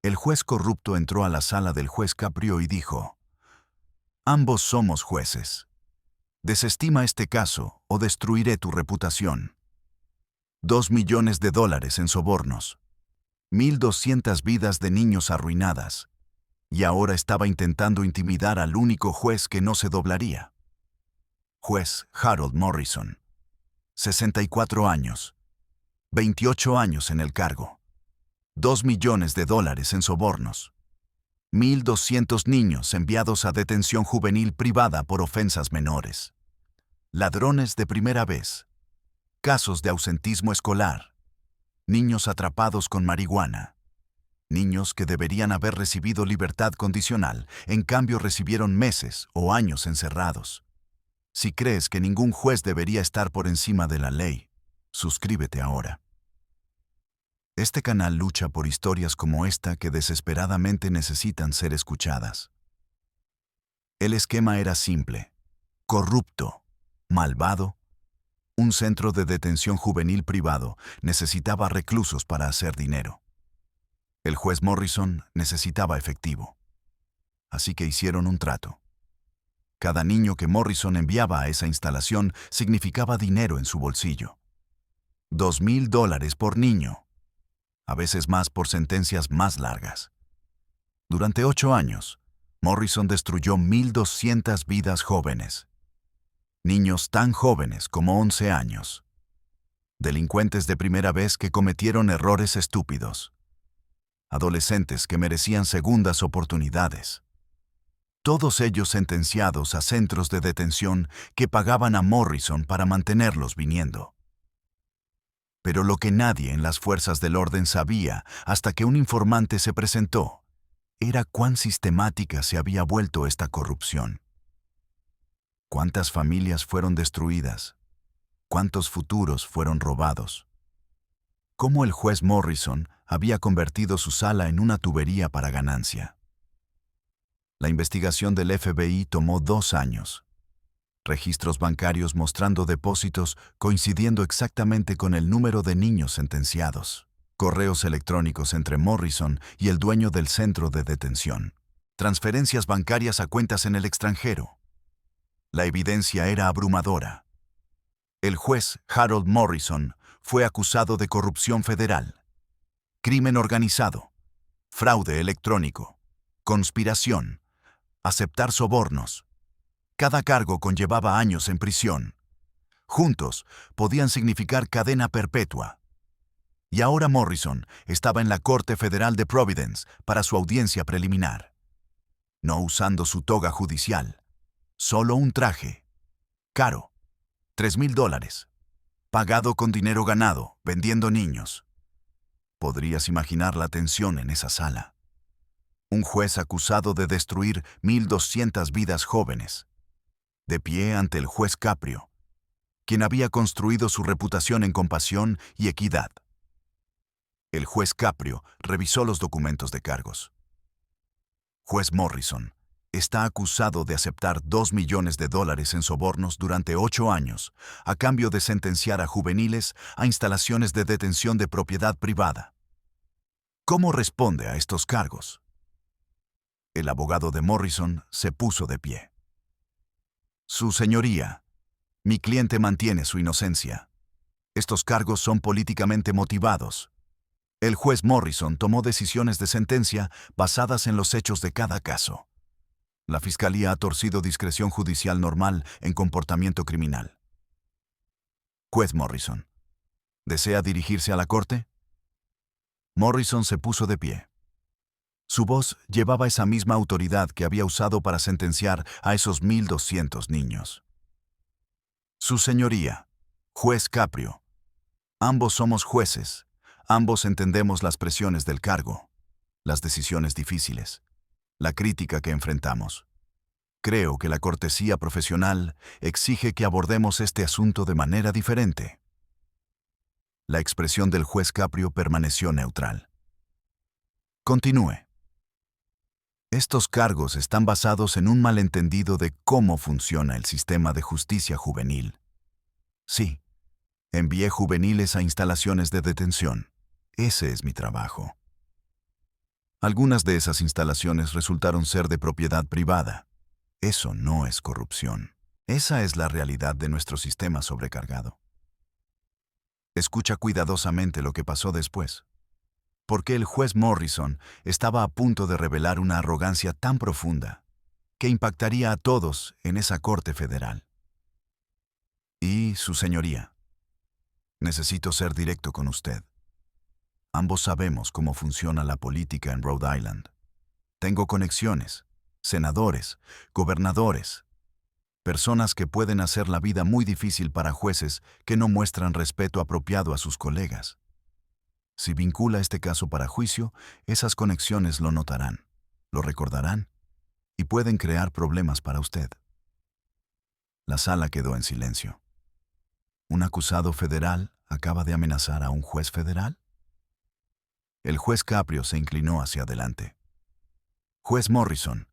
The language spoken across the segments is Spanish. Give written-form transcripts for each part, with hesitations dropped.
El juez corrupto entró a la sala del juez Caprio y dijo: «Ambos somos jueces. Desestima este caso o destruiré tu reputación. $2 millones en sobornos. 1.200 vidas de niños arruinadas. Y ahora estaba intentando intimidar al único juez que no se doblaría. Juez Harold Morrison. 64 años. 28 años en el cargo. $2 millones en sobornos. 1.200 niños enviados a detención juvenil privada por ofensas menores. Ladrones de primera vez. Casos de ausentismo escolar. Niños atrapados con marihuana. Niños que deberían haber recibido libertad condicional, en cambio recibieron meses o años encerrados. Si crees que ningún juez debería estar por encima de la ley, suscríbete ahora. Este canal lucha por historias como esta que desesperadamente necesitan ser escuchadas. El esquema era simple, corrupto, malvado. Un centro de detención juvenil privado necesitaba reclusos para hacer dinero. El juez Morrison necesitaba efectivo. Así que hicieron un trato. Cada niño que Morrison enviaba a esa instalación significaba dinero en su bolsillo. $2.000 por niño. A veces más por sentencias más largas. Durante 8 años, Morrison destruyó 1.200 vidas jóvenes. Niños tan jóvenes como 11 años. Delincuentes de primera vez que cometieron errores estúpidos. Adolescentes que merecían segundas oportunidades. Todos ellos sentenciados a centros de detención que pagaban a Morrison para mantenerlos viniendo. Pero lo que nadie en las fuerzas del orden sabía hasta que un informante se presentó era cuán sistemática se había vuelto esta corrupción. ¿Cuántas familias fueron destruidas? ¿Cuántos futuros fueron robados? ¿Cómo el juez Morrison había convertido su sala en una tubería para ganancia? La investigación del FBI tomó 2 años. Registros bancarios mostrando depósitos coincidiendo exactamente con el número de niños sentenciados. Correos electrónicos entre Morrison y el dueño del centro de detención. Transferencias bancarias a cuentas en el extranjero. La evidencia era abrumadora. El juez Harold Morrison fue acusado de corrupción federal, crimen organizado, fraude electrónico, conspiración, aceptar sobornos. Cada cargo conllevaba años en prisión. Juntos podían significar cadena perpetua. Y ahora Morrison estaba en la Corte Federal de Providence para su audiencia preliminar. No usando su toga judicial, solo un traje. Caro. $3.000. Pagado con dinero ganado, vendiendo niños. Podrías imaginar la tensión en esa sala. Un juez acusado de destruir 1.200 vidas jóvenes. De pie ante el juez Caprio, quien había construido su reputación en compasión y equidad. El juez Caprio revisó los documentos de cargos. Juez Morrison está acusado de aceptar $2 millones en sobornos durante 8 años, a cambio de sentenciar a juveniles a instalaciones de detención de propiedad privada. ¿Cómo responde a estos cargos? El abogado de Morrison se puso de pie. Su señoría, mi cliente mantiene su inocencia. Estos cargos son políticamente motivados. El juez Morrison tomó decisiones de sentencia basadas en los hechos de cada caso. La fiscalía ha torcido discreción judicial normal en comportamiento criminal. Juez Morrison, ¿desea dirigirse a la corte? Morrison se puso de pie. Su voz llevaba esa misma autoridad que había usado para sentenciar a esos 1.200 niños. Su señoría, juez Caprio, ambos somos jueces, ambos entendemos las presiones del cargo, las decisiones difíciles, la crítica que enfrentamos. Creo que la cortesía profesional exige que abordemos este asunto de manera diferente. La expresión del juez Caprio permaneció neutral. Continúe. Estos cargos están basados en un malentendido de cómo funciona el sistema de justicia juvenil. Sí, envié juveniles a instalaciones de detención. Ese es mi trabajo. Algunas de esas instalaciones resultaron ser de propiedad privada. Eso no es corrupción. Esa es la realidad de nuestro sistema sobrecargado. Escucha cuidadosamente lo que pasó después. Porque el juez Morrison estaba a punto de revelar una arrogancia tan profunda que impactaría a todos en esa corte federal. Y, su señoría, necesito ser directo con usted. Ambos sabemos cómo funciona la política en Rhode Island. Tengo conexiones, senadores, gobernadores, personas que pueden hacer la vida muy difícil para jueces que no muestran respeto apropiado a sus colegas. Si vincula este caso para juicio, esas conexiones lo notarán, lo recordarán y pueden crear problemas para usted. La sala quedó en silencio. ¿Un acusado federal acaba de amenazar a un juez federal? El juez Caprio se inclinó hacia adelante. Juez Morrison,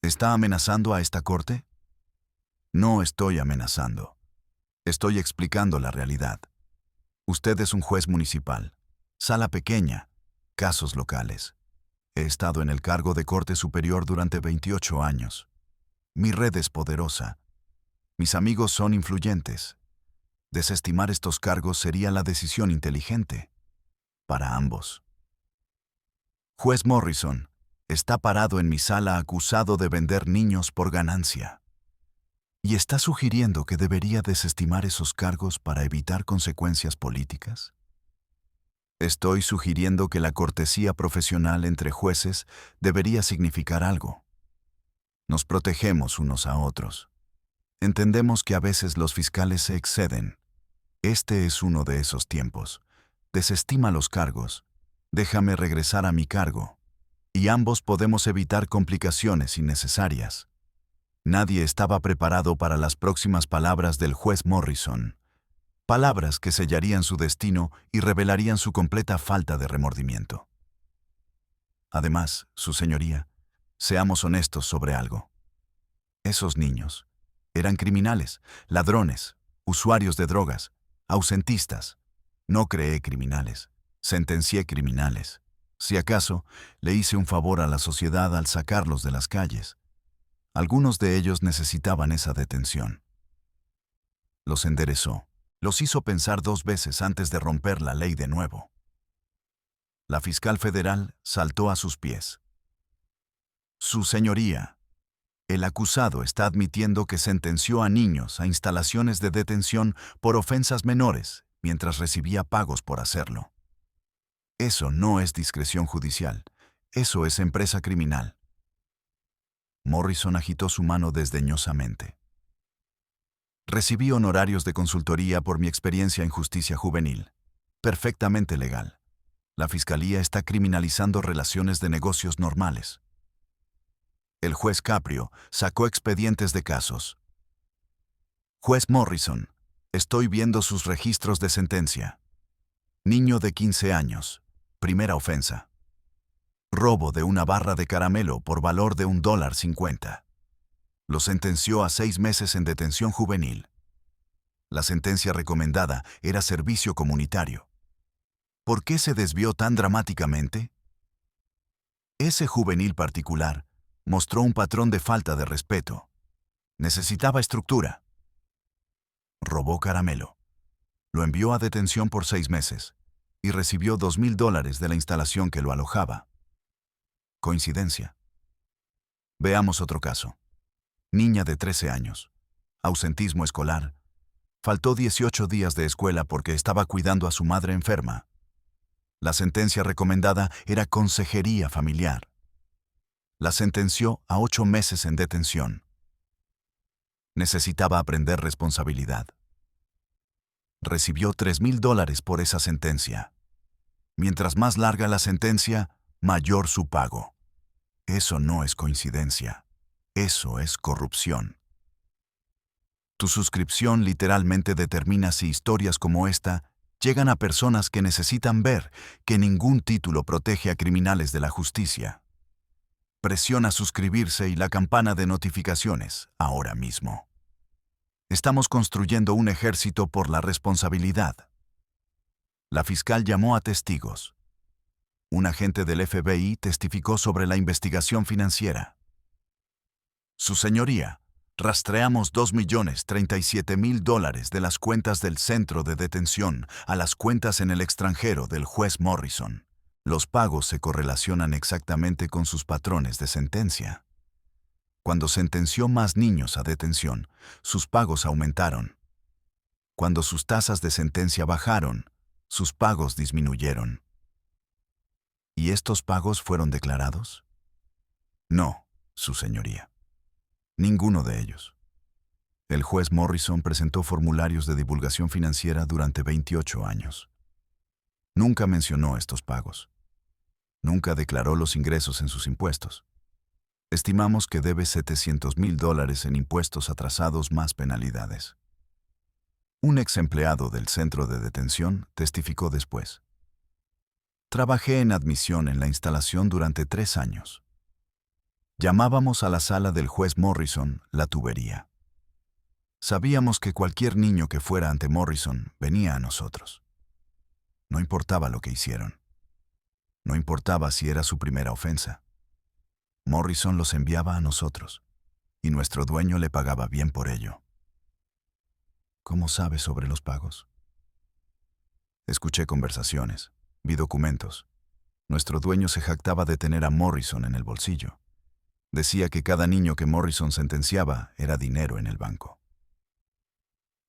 ¿está amenazando a esta corte? No estoy amenazando. Estoy explicando la realidad. Usted es un juez municipal. Sala pequeña. Casos locales. He estado en el cargo de Corte Superior durante 28 años. Mi red es poderosa. Mis amigos son influyentes. Desestimar estos cargos sería la decisión inteligente. Para ambos. Juez Morrison está parado en mi sala acusado de vender niños por ganancia. ¿Y está sugiriendo que debería desestimar esos cargos para evitar consecuencias políticas? Estoy sugiriendo que la cortesía profesional entre jueces debería significar algo. Nos protegemos unos a otros. Entendemos que a veces los fiscales se exceden. Este es uno de esos tiempos. Desestima los cargos. Déjame regresar a mi cargo. Y ambos podemos evitar complicaciones innecesarias. Nadie estaba preparado para las próximas palabras del juez Morrison. Palabras que sellarían su destino y revelarían su completa falta de remordimiento. Además, su señoría, seamos honestos sobre algo. Esos niños eran criminales, ladrones, usuarios de drogas, ausentistas. No creé criminales, sentencié criminales. Si acaso, le hice un favor a la sociedad al sacarlos de las calles. Algunos de ellos necesitaban esa detención. Los enderezó. Los hizo pensar 2 veces antes de romper la ley de nuevo. La fiscal federal saltó a sus pies. Su señoría, el acusado está admitiendo que sentenció a niños a instalaciones de detención por ofensas menores mientras recibía pagos por hacerlo. Eso no es discreción judicial, eso es empresa criminal. Morrison agitó su mano desdeñosamente. Recibí honorarios de consultoría por mi experiencia en justicia juvenil. Perfectamente legal. La fiscalía está criminalizando relaciones de negocios normales. El juez Caprio sacó expedientes de casos. Juez Morrison, estoy viendo sus registros de sentencia. Niño de 15 años. Primera ofensa. Robo de una barra de caramelo por valor de $1.50. Lo sentenció a 6 meses en detención juvenil. La sentencia recomendada era servicio comunitario. ¿Por qué se desvió tan dramáticamente? Ese juvenil particular mostró un patrón de falta de respeto. Necesitaba estructura. Robó caramelo. Lo envió a detención por 6 meses y recibió $2,000 de la instalación que lo alojaba. Coincidencia. Veamos otro caso. Niña de 13 años. Ausentismo escolar. Faltó 18 días de escuela porque estaba cuidando a su madre enferma. La sentencia recomendada era consejería familiar. La sentenció a 8 meses en detención. Necesitaba aprender responsabilidad. Recibió $3,000 por esa sentencia. Mientras más larga la sentencia, mayor su pago. Eso no es coincidencia. Eso es corrupción. Tu suscripción literalmente determina si historias como esta llegan a personas que necesitan ver que ningún título protege a criminales de la justicia. Presiona suscribirse y la campana de notificaciones ahora mismo. Estamos construyendo un ejército por la responsabilidad. La fiscal llamó a testigos. Un agente del FBI testificó sobre la investigación financiera. Su señoría, rastreamos $2.037.000 de las cuentas del centro de detención a las cuentas en el extranjero del juez Morrison. Los pagos se correlacionan exactamente con sus patrones de sentencia. Cuando sentenció más niños a detención, sus pagos aumentaron. Cuando sus tasas de sentencia bajaron, sus pagos disminuyeron. ¿Y estos pagos fueron declarados? No, su señoría. Ninguno de ellos. El juez Morrison presentó formularios de divulgación financiera durante 28 años. Nunca mencionó estos pagos. Nunca declaró los ingresos en sus impuestos. Estimamos que debe $700.000 en impuestos atrasados más penalidades. Un ex empleado del centro de detención testificó después. Trabajé en admisión en la instalación durante 3 años. Llamábamos a la sala del juez Morrison la tubería. Sabíamos que cualquier niño que fuera ante Morrison venía a nosotros. No importaba lo que hicieron. No importaba si era su primera ofensa. Morrison los enviaba a nosotros, y nuestro dueño le pagaba bien por ello. ¿Cómo sabe sobre los pagos? Escuché conversaciones, vi documentos. Nuestro dueño se jactaba de tener a Morrison en el bolsillo. Decía que cada niño que Morrison sentenciaba era dinero en el banco.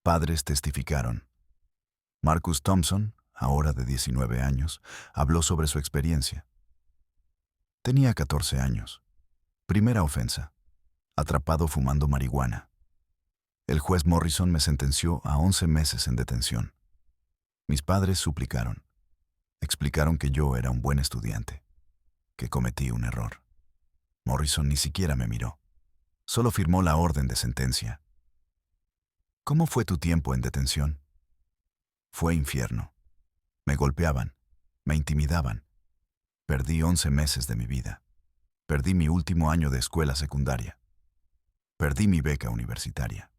Padres testificaron. Marcus Thompson, ahora de 19 años, habló sobre su experiencia. Tenía 14 años. Primera ofensa. Atrapado fumando marihuana. El juez Morrison me sentenció a 11 meses en detención. Mis padres suplicaron. Explicaron que yo era un buen estudiante, que cometí un error. Morrison ni siquiera me miró. Solo firmó la orden de sentencia. ¿Cómo fue tu tiempo en detención? Fue infierno. Me golpeaban, me intimidaban. Perdí 11 meses de mi vida. Perdí mi último año de escuela secundaria. Perdí mi beca universitaria.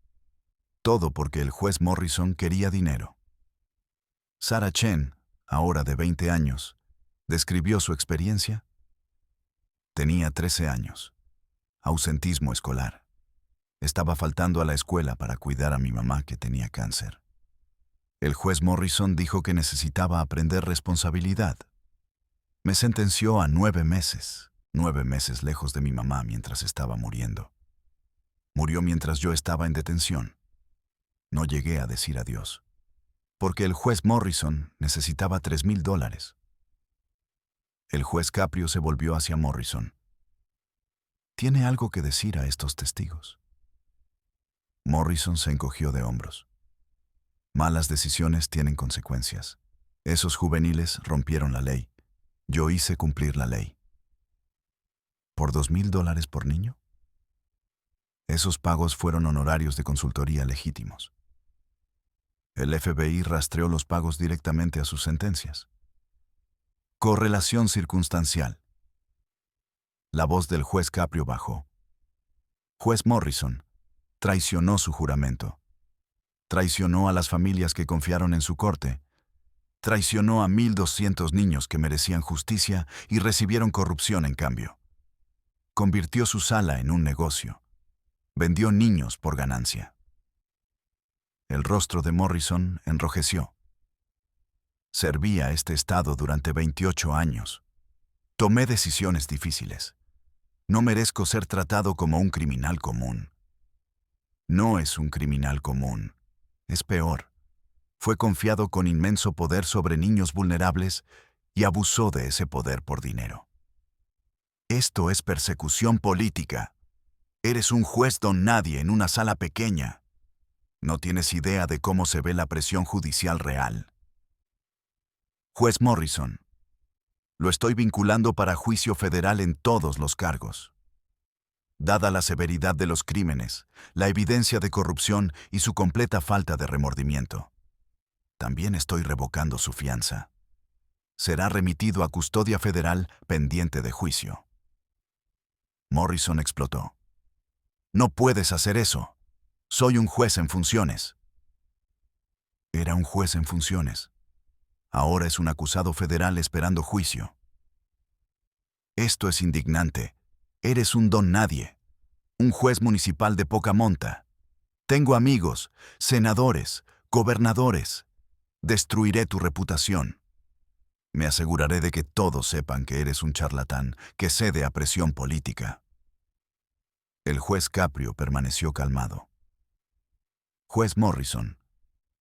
Todo porque el juez Morrison quería dinero. Sarah Chen, ahora de 20 años, describió su experiencia. Tenía 13 años. Ausentismo escolar. Estaba faltando a la escuela para cuidar a mi mamá que tenía cáncer. El juez Morrison dijo que necesitaba aprender responsabilidad. Me sentenció a 9 meses, 9 meses lejos de mi mamá mientras estaba muriendo. Murió mientras yo estaba en detención. No llegué a decir adiós, porque el juez Morrison necesitaba $3.000. El juez Caprio se volvió hacia Morrison. ¿Tiene algo que decir a estos testigos? Morrison se encogió de hombros. Malas decisiones tienen consecuencias. Esos juveniles rompieron la ley. Yo hice cumplir la ley. ¿Por $2.000 por niño? Esos pagos fueron honorarios de consultoría legítimos. El FBI rastreó los pagos directamente a sus sentencias. Correlación circunstancial. La voz del juez Caprio bajó. Juez Morrison traicionó su juramento. Traicionó a las familias que confiaron en su corte. Traicionó a 1.200 niños que merecían justicia y recibieron corrupción en cambio. Convirtió su sala en un negocio. Vendió niños por ganancia. El rostro de Morrison enrojeció. Serví a este estado durante 28 años. Tomé decisiones difíciles. No merezco ser tratado como un criminal común. No es un criminal común. Es peor. Fue confiado con inmenso poder sobre niños vulnerables y abusó de ese poder por dinero. Esto es persecución política. Eres un juez don nadie en una sala pequeña. No tienes idea de cómo se ve la presión judicial real. Juez Morrison, lo estoy vinculando para juicio federal en todos los cargos. Dada la severidad de los crímenes, la evidencia de corrupción y su completa falta de remordimiento, también estoy revocando su fianza. Será remitido a custodia federal pendiente de juicio. Morrison explotó. No puedes hacer eso. Soy un juez en funciones. Era un juez en funciones. Ahora es un acusado federal esperando juicio. Esto es indignante. Eres un don nadie. Un juez municipal de poca monta. Tengo amigos, senadores, gobernadores. Destruiré tu reputación. Me aseguraré de que todos sepan que eres un charlatán que cede a presión política. El juez Caprio permaneció calmado. Juez Morrison,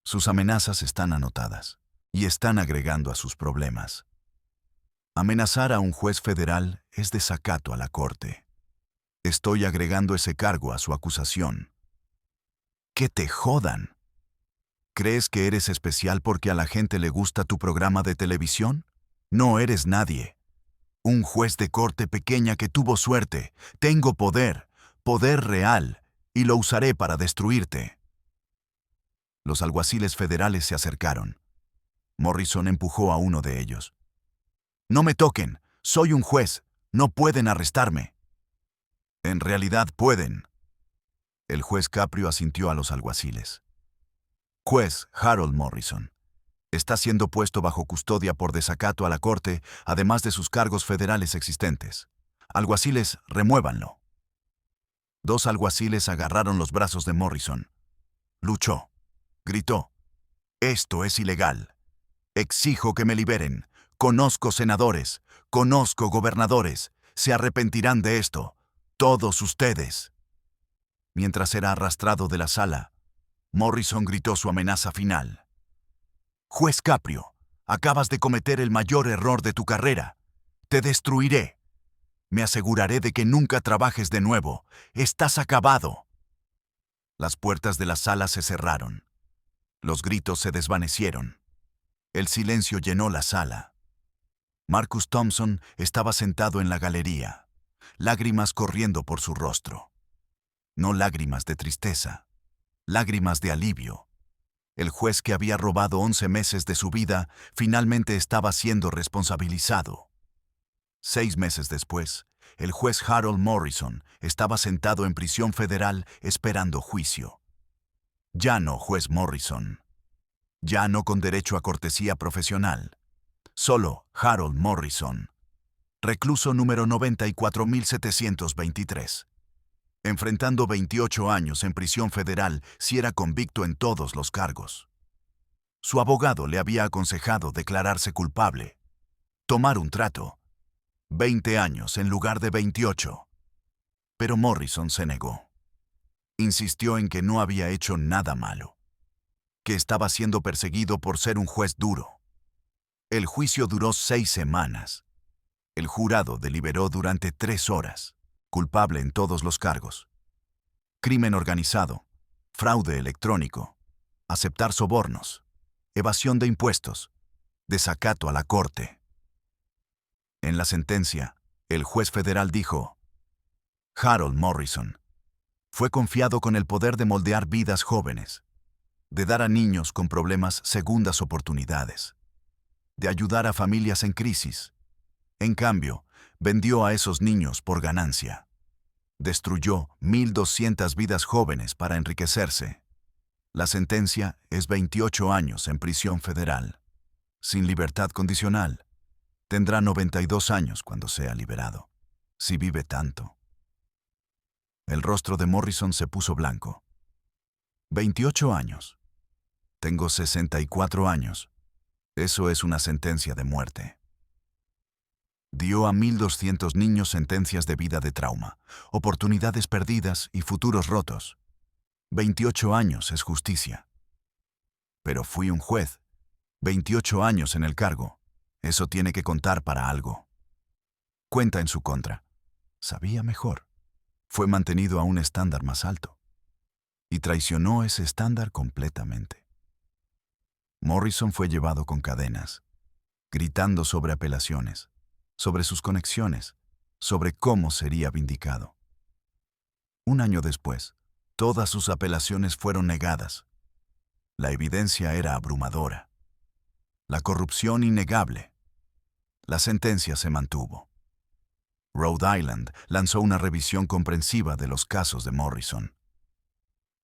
sus amenazas están anotadas y están agregando a sus problemas. Amenazar a un juez federal es desacato a la corte. Estoy agregando ese cargo a su acusación. ¡Que te jodan! ¿Crees que eres especial porque a la gente le gusta tu programa de televisión? No eres nadie. Un juez de corte pequeña que tuvo suerte. Tengo poder, poder real, y lo usaré para destruirte. Los alguaciles federales se acercaron. Morrison empujó a uno de ellos. No me toquen, soy un juez, no pueden arrestarme. En realidad pueden. El juez Caprio asintió a los alguaciles. Juez Harold Morrison. Está siendo puesto bajo custodia por desacato a la corte, además de sus cargos federales existentes. Alguaciles, remuévanlo. Dos alguaciles agarraron los brazos de Morrison. Luchó. Gritó. Esto es ilegal. Exijo que me liberen. Conozco senadores. Conozco gobernadores. Se arrepentirán de esto. Todos ustedes. Mientras era arrastrado de la sala, Morrison gritó su amenaza final. Juez Caprio, acabas de cometer el mayor error de tu carrera. Te destruiré. Me aseguraré de que nunca trabajes de nuevo. Estás acabado. Las puertas de la sala se cerraron. Los gritos se desvanecieron. El silencio llenó la sala. Marcus Thompson estaba sentado en la galería, lágrimas corriendo por su rostro. No lágrimas de tristeza, lágrimas de alivio. El juez que había robado 11 meses de su vida finalmente estaba siendo responsabilizado. 6 meses después, el juez Harold Morrison estaba sentado en prisión federal esperando juicio. Ya no juez Morrison. Ya no con derecho a cortesía profesional. Solo Harold Morrison. Recluso número 94.723. Enfrentando 28 años en prisión federal si era convicto en todos los cargos. Su abogado le había aconsejado declararse culpable. Tomar un trato. 20 años en lugar de 28. Pero Morrison se negó. Insistió en que no había hecho nada malo. Que estaba siendo perseguido por ser un juez duro. El juicio duró 6 semanas. El jurado deliberó durante 3 horas. Culpable en todos los cargos. Crimen organizado, fraude electrónico, aceptar sobornos, evasión de impuestos, desacato a la corte. En la sentencia, el juez federal dijo: Harold Morrison fue confiado con el poder de moldear vidas jóvenes, de dar a niños con problemas segundas oportunidades, de ayudar a familias en crisis. En cambio, vendió a esos niños por ganancia. Destruyó 1.200 vidas jóvenes para enriquecerse. La sentencia es 28 años en prisión federal. Sin libertad condicional. Tendrá 92 años cuando sea liberado. Si vive tanto. El rostro de Morrison se puso blanco. 28 años. Tengo 64 años. Eso es una sentencia de muerte. Dio a 1.200 niños sentencias de vida de trauma, oportunidades perdidas y futuros rotos. 28 años es justicia. Pero fui un juez. 28 años en el cargo. Eso tiene que contar para algo. Cuenta en su contra. Sabía mejor. Fue mantenido a un estándar más alto. Y traicionó ese estándar completamente. Morrison fue llevado con cadenas, gritando sobre apelaciones, sobre sus conexiones, sobre cómo sería vindicado. Un año después, todas sus apelaciones fueron negadas. La evidencia era abrumadora. La corrupción innegable. La sentencia se mantuvo. Rhode Island lanzó una revisión comprensiva de los casos de Morrison.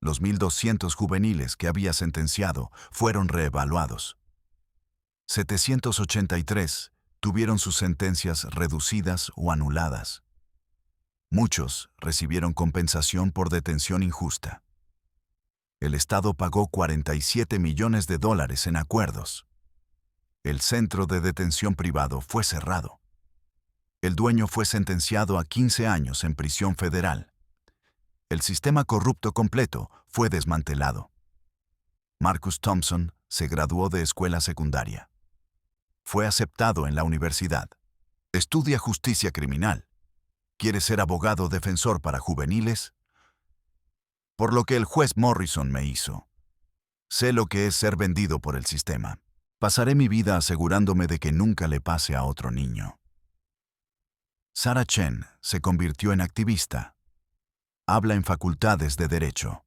Los 1.200 juveniles que había sentenciado fueron reevaluados. 783 tuvieron sus sentencias reducidas o anuladas. Muchos recibieron compensación por detención injusta. El Estado pagó $47 millones en acuerdos. El centro de detención privado fue cerrado. El dueño fue sentenciado a 15 años en prisión federal. El sistema corrupto completo fue desmantelado. Marcus Thompson se graduó de escuela secundaria. Fue aceptado en la universidad. Estudia justicia criminal. ¿Quiere ser abogado defensor para juveniles? Por lo que el juez Morrison me hizo. Sé lo que es ser vendido por el sistema. Pasaré mi vida asegurándome de que nunca le pase a otro niño. Sarah Chen se convirtió en activista. Habla en facultades de derecho.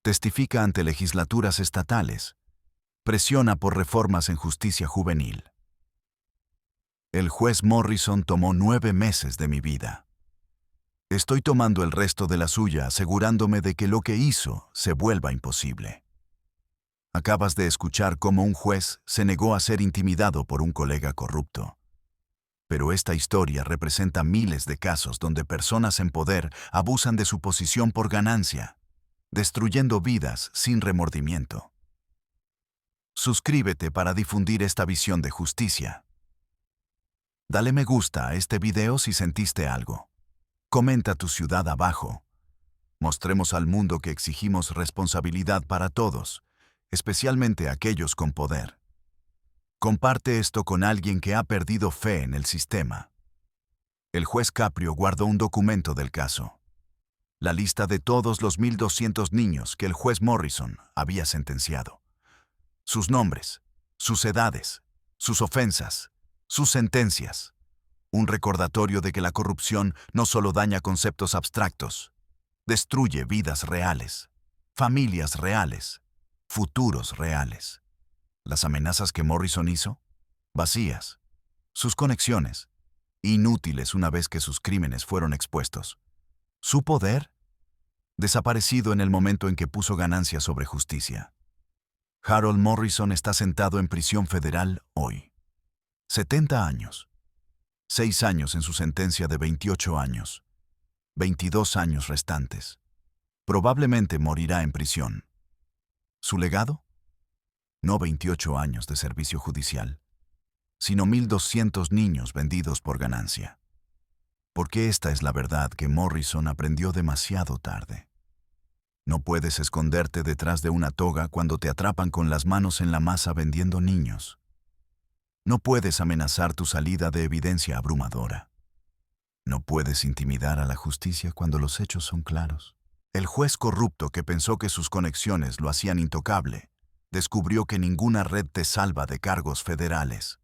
Testifica ante legislaturas estatales. Presiona por reformas en justicia juvenil. El juez Morrison tomó 9 meses de mi vida. Estoy tomando el resto de la suya asegurándome de que lo que hizo se vuelva imposible. Acabas de escuchar cómo un juez se negó a ser intimidado por un colega corrupto. Pero esta historia representa miles de casos donde personas en poder abusan de su posición por ganancia, destruyendo vidas sin remordimiento. Suscríbete para difundir esta visión de justicia. Dale me gusta a este video si sentiste algo. Comenta tu ciudad abajo. Mostremos al mundo que exigimos responsabilidad para todos, especialmente aquellos con poder. Comparte esto con alguien que ha perdido fe en el sistema. El juez Caprio guardó un documento del caso. La lista de todos los 1,200 niños que el juez Morrison había sentenciado. Sus nombres, sus edades, sus ofensas, sus sentencias. Un recordatorio de que la corrupción no solo daña conceptos abstractos, destruye vidas reales, familias reales, futuros reales. Las amenazas que Morrison hizo, vacías. Sus conexiones, inútiles una vez que sus crímenes fueron expuestos. Su poder, desaparecido en el momento en que puso ganancia sobre justicia. Harold Morrison está sentado en prisión federal hoy. 70 años. 6 años en su sentencia de 28 años. 22 años restantes. Probablemente morirá en prisión. ¿Su legado? No 28 años de servicio judicial, sino 1,200 niños vendidos por ganancia. Porque esta es la verdad que Morrison aprendió demasiado tarde. No puedes esconderte detrás de una toga cuando te atrapan con las manos en la masa vendiendo niños. No puedes amenazar tu salida de evidencia abrumadora. No puedes intimidar a la justicia cuando los hechos son claros. El juez corrupto que pensó que sus conexiones lo hacían intocable, descubrió que ninguna red te salva de cargos federales.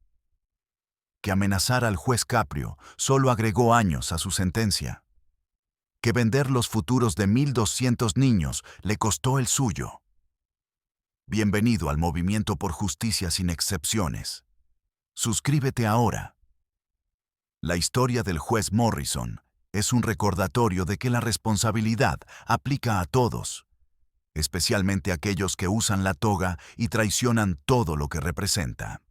Que amenazar al juez Caprio solo agregó años a su sentencia. Que vender los futuros de 1,200 niños le costó el suyo. Bienvenido al movimiento por justicia sin excepciones. Suscríbete ahora. La historia del juez Morrison es un recordatorio de que la responsabilidad aplica a todos, especialmente a aquellos que usan la toga y traicionan todo lo que representa.